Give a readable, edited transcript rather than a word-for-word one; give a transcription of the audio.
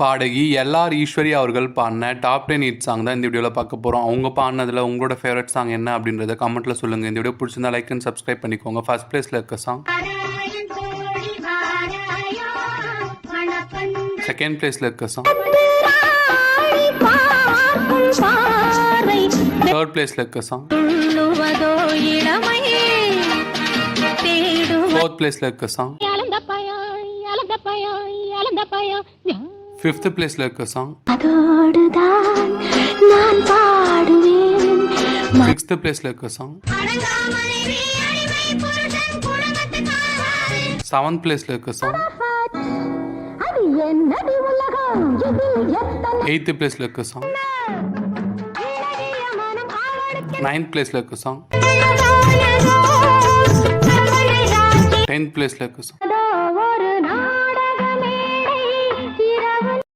பாடகி எல்ஆர் ஈஸ்வரி அவர்கள் பாடின டாப் 10 ஹிட் சாங் தான் இந்த வீடியோவில் பார்க்க போகிறோம். அவங்க பாடினதில் உங்களோட ஃபேவரட் சாங் என்ன அப்படின்றத கமெண்ட்டில் சொல்லுங்கள். இந்த வீடியோ பிடிச்சிருந்தா லைக் அண்ட் சப்ஸ்கிரைப் பண்ணிக்கோங்க. ஃபர்ஸ்ட் பிளேஸில் இருக்க சாங். செகண்ட் பிளேஸில் இருக்க சாங். தேர்ட் பிளேஸில் இருக்க சாங். ஃபோர்த் பிளேஸில் இருக்க சாங். ஃபிஃப்த் பிளேஸ்ல இருக்க சாங். சிக்ஸ்த் பிளேஸ்ல இருக்க சாங். செவன்த் பிளேஸ்ல இருக்க சாங். எய்த் பிளேஸ்ல இருக்க சாங். நைன்த் பிளேஸ்ல இருக்க சாங். 10th பிளேஸ்ல இருக்க சாங்.